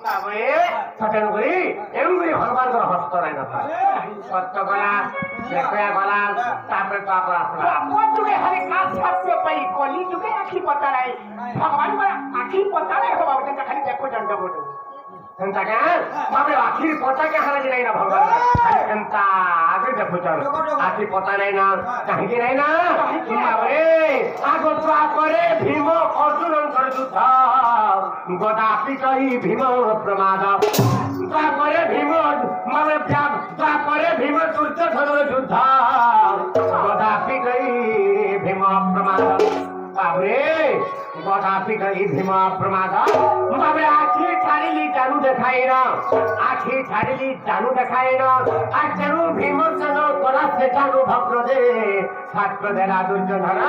ତେଣୁକରି ହନୁମାନଙ୍କର ହସ୍ତ ନାହିଁ ନଥାଏ ସତ୍ୟ ଗଲା ଦେଖା ଗଲା ତାପରେ ତାପରେ ଆସିଲା ଯୁଗେ ହରେ କାଶ୍ୟପ ପାଇଁ କଲି ଯୁଗେ ଆଖି ପତାରାଏ ଭଗବାନଙ୍କର ଆଖି ପତାରାଏ ହବା ଗୋଟେ ଖାଲି ଦେଖୁ ଦଣ୍ଡ ଗୋଟେ ଏନ୍ତା କେଁ ବାପରେ ଆଖି ପତା କେ ହାରା ନାହିଁ ନା ଭଗବାନ ଏନ୍ତା ଆଗେ ଦେଖୁଛ ଆଖି ପତା ନାହିଁ ନା କାହିଁକି ନାହିଁ ନା ବାବରେ ଆଗ ତାପରେ ଭୀମ ଅର୍ଜୁନଙ୍କର ଯୁଦ୍ଧ ଗଦାପି କହି ଭୀମ ପ୍ରମାଦ ତାପରେ ଭୀମ ମାନେ ତାପରେ ଭୀମ ଦୁର୍ଯ୍ୟୋଧନର ଯୁଦ୍ଧ ଗଦାପି କହି ଭୀମ ପ୍ରମାଦ বাবরে গদাপি করি ভীম প্রমাদ বাবরে আখি ছাড়িলি জানু দেখাই না আখি ছাড়িলি জানু দেখাই না আর জানু ভীম সঙ্গ গলা সে জানু ভক্ত দে ছাত্র দেলা দুর্যোধন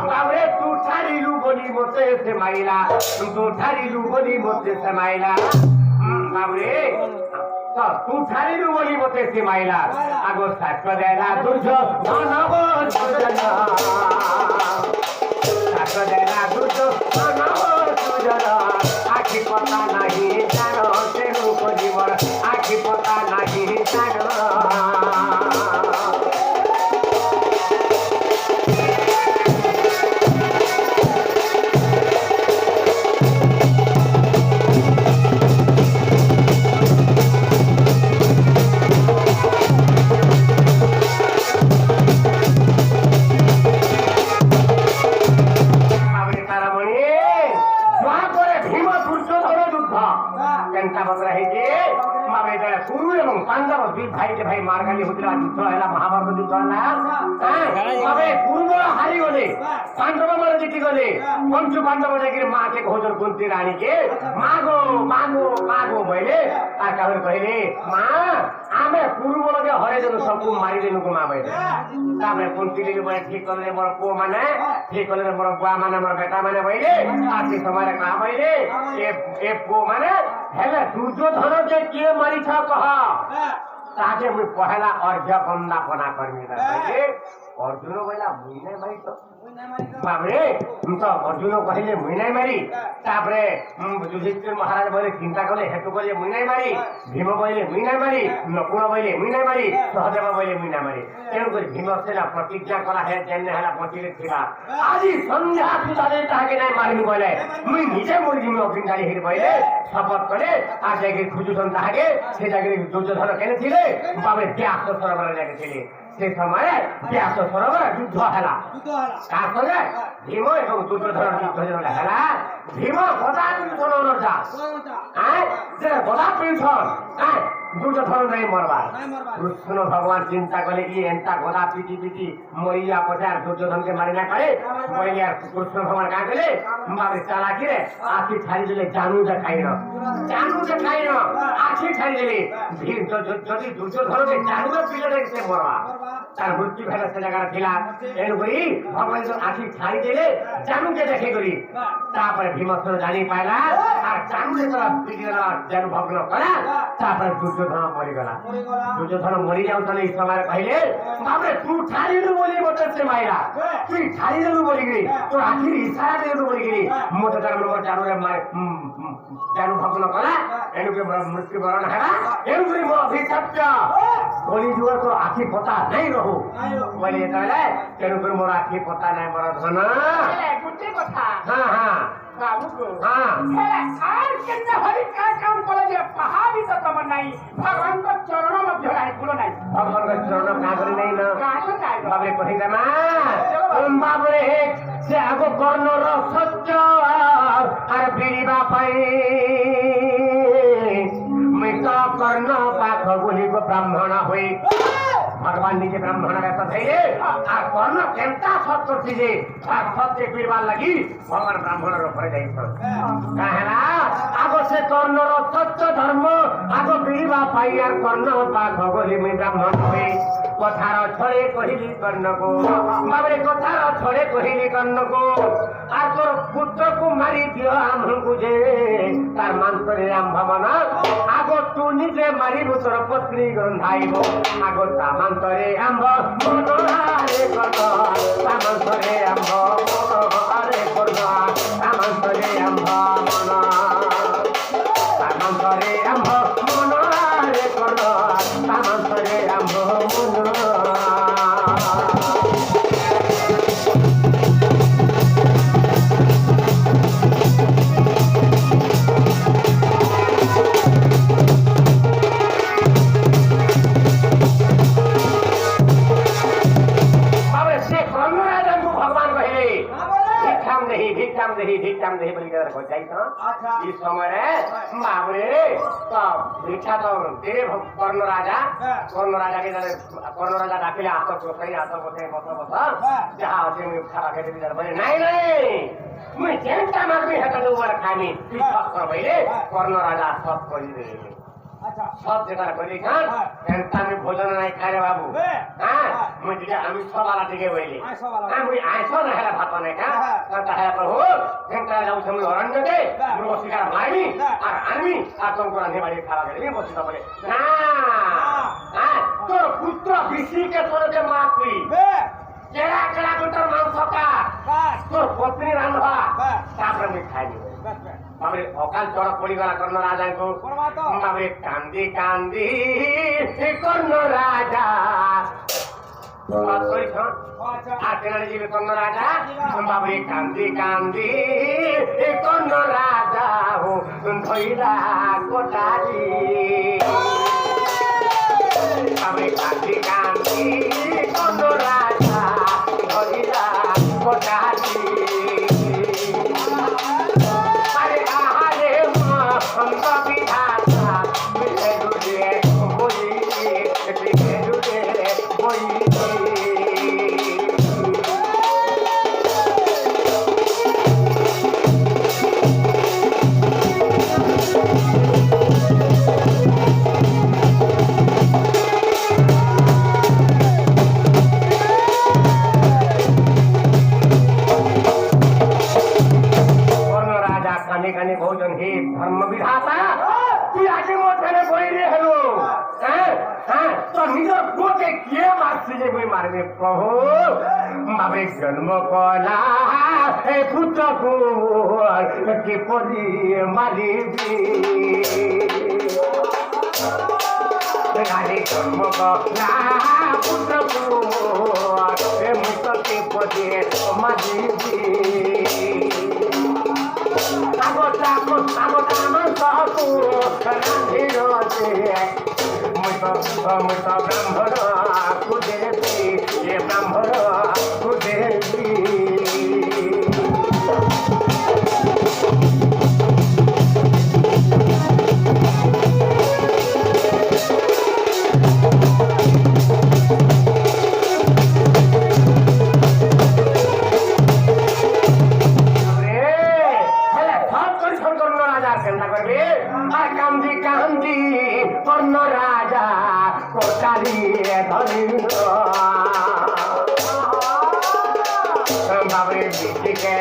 বাবরে তু ছাড়িলু বলি মতে সে মাইলা তু ছাড়িলু বলি মতে সে মাইলা বাবরে তু ছাড়িলু বলি মতে সে মাইলা আগো ছাত্র দেলা দুর্যোধন আখি পতা নাহি জান তেরু পরিবার আখি পতা নাহি জান ভাই মারগালি হচ্ছিল যুদ্ধ হলা মহাভারত যুদ্ধ হলা পূর্ব হারি গলে পাণ্ডব মানে জিতি গলে পঞ্চ পাণ্ডব যাই মাকে ঘোষণ কুন্তি রানীকে মাগো মাগো মাগো বলে আর কারণ কহিলে মা আমি পূর্ব লগে হরে দেনু সবকু মারি দেনু মা বলে তারপরে কুন্তি লেগে বলে ঠিক করলে মোর পো মানে ঠিক করলে মোর বুয়া মানে মোর বেটা মানে বইলে আর সে সময় কা বইলে এ পো মানে হেলে দুর্যোধন যে কে মারিছ কহ তাকে মুই পহেলা অর্ঘ্য বন্দাপনা করবি অর্জুন বইলা মুই নাই মারি তো বাবরে তো অর্জুন কহিলে মুই নাই মারি তারপরে যুধিষ্ঠির মহারাজ বলে চিন্তা করলে হেতু বলে মুই নাই মারি ভীম বইলে মুই নাই মারি নকুল বইলে মুই নাই মারি সহদেব বইলে মুই নাই মারি তেণুকরি ভীমসেনা প্রতিজ্ঞা করা হে যেনে হেলা পচিলে ছিলা আজি সন্ধ্যা সুদারে তাহাকে নাই মারিবি বলে মুই নিজে মরিবি অগ্নিকারী হির বইলে শপথ করে আর জায়গায় খুঁজুছন তাহাকে সে জায়গায় দুর্যোধন কেনেছিলে বাবরে ব্যাস সরোবরে লেগেছিলে সে সময়ে ব্যাস সরোবরে যুদ্ধ হেলা কার সঙ্গে ভীম এবং দুর্যোধন যুদ্ধ হেলা ভীম গদা পিছন যা হ্যাঁ গদা পিছন হ্যাঁ দুর্যোধন নাই মরবার কৃষ্ণ ভগবান চিন্তা করে কি এন্তা গদা পিটি পিটি মরিয়া পথে আর দুর্যোধনকে মারি না পারে বইলে আর কৃষ্ণ ভগবান কাঁ গেলে বাবরে চালাকি রে আখি ছাড়ি দিলে জানু দেখাই না আখি ছাড়ি দিলে যদি দুর্যোধনকে জানুকে পিলে দেখছে মরবা তার মৃত্যু ভেবে সে জায়গাটা ছিল এরকমই ভগবান আখি ছাড়ি দিলে জানুকে দেখে করি তারপরে ভীমসেন জানি পাইলা আর জানুকে তোরা পিটি দেলা জানু ভগ্ন করা তারপরে দুর্যোধন মরিগলা দুর্যোধন মরি যাওতলে এই সময় কহিলে বাবরে তুই ছাড়িলু বলি মতে সে মাইরা তুই ছাড়িলু বলি গি তোর আখির ইশারা দেলু বলি গি মতে তার নম্বর জানুরে জানু ভগ্ন করা এনুকে মৃত্যু বরণ হেলা এনুকে মো অভিশপ্ত বলি যুগর তোর আখি পতা নাই রহু বলি তাহলে তেণুকরি মোর আখি পতা নাই মোর ধন গোটে কথা হ্যাঁ হ্যাঁ আর কেন হরি কা কাম কলে যে পাহাড়ি তো তোমার নাই ভগবানଙ୍କ চরণ মধ্যে নাই ভুল নাই ভগবানଙ୍କ চরণ কাগরি নাই না কাগরি নাই বাবরে কহিদা মা বাবরে সে আগ কর্ণর সত্য আর বিড়িবা পাই মৃত কর্ণ পাখ বলিব ব্রাহ্মণ হই ভগবান নিজে ব্রাহ্মণ বেশ থাইলে আর কর্ণ কেনতা সৎ করছি যে সত্যে পিড়বার লাগি ভগবান ব্রাহ্মণের উপরে যাইছ কাহেলা আগ সে কর্ণর সত্য ধর্ম আগ পিড়বা পাই আর কর্ণ পাখ বলি মুই ব্রাহ্মণ হই কথার ছড়ে কহিলি কর্ণকু বাবরে কথার ছড়ে কহিলি কর্ণকু আর তোর পুত্রকু মারি দিও আমহু যে তার মান্তরে আম্ভমনা আগ তু নিজে মারিবু তোর পত্নী গন্ধাইব আগ তা মান্তরে আম্ভ মনোহারে কর্ণ তামান্তরে আম্ভ মনোহারে কর্ণ তামান্তরে আম্ভ মন তামান্তরে আম্ভ মনরে কর্ণ তামান্তরে আম্ভ মন ভিক্ষাম দেহি বলি যাইছ এই সময় বাবরে ভিক্ষা তো দে কর্ণ রাজাকে কর্ণ রাজা ডাকিলে আত বসে বস যাহা আছে মুই খাওয়া খেতে দিলে বলে নাই মুই যেনটা মাগবি হেটা দুবার খাইনি তুই সব করবাইলে কর্ণ রাজা সব করি দে সব যেটা করি খান এনটা আমি ভোজন নাই খাই বাবু হ্যাঁ মুই দিকে আমি সবালা দিকে বইলি মুই আইস না হেলা ভাত নাই খা তাহলে প্রভু এনটা যাও তুমি অরণ্য দে মুই বসিকার মাইনি আর আনবি আর তোমরা নেবাড়ি খাওয়া গেলে বসিকা বলে না হ্যাঁ তোর পুত্র বিশিকে তোরকে মাতবি কেড়া কেড়া তোর মাংস কা তোর পত্নী রান্ধবা তারপরে মুই খাইনি বাবরে অকাল চড়ক পড়িগলা কর্ণ রাজাଙ୍କୁ বাবরে কান্দি কান্দি কর্ণ রাজা আটেনারে ଯିବେ কর্ণ রাজা বাবরে কান্দি কান্দি কর্ণ রাজা ধইলা কোটারি বাবরে কান্দি কান্দি কর্ণ রাজা ধইলা কোটারি ধর্ম বিধাতা তুই আগে মধ্যে বই রে হলো তো নিজের পুকে কে মারছি যে বই মারবে প্রভু বাবে জন্ম কলা পুত্রকু কিপরি মারিবি গাড়ি জন্ম কলা পুত্রকু মুখ কিপরি মারিবি ব্রাহ্মণ কুদেবী ব্রাহ্মণ কুদেবী কান্দি কান্দি কর্ণ রাজা কোটারি ধরিল বাবরে বিটিকে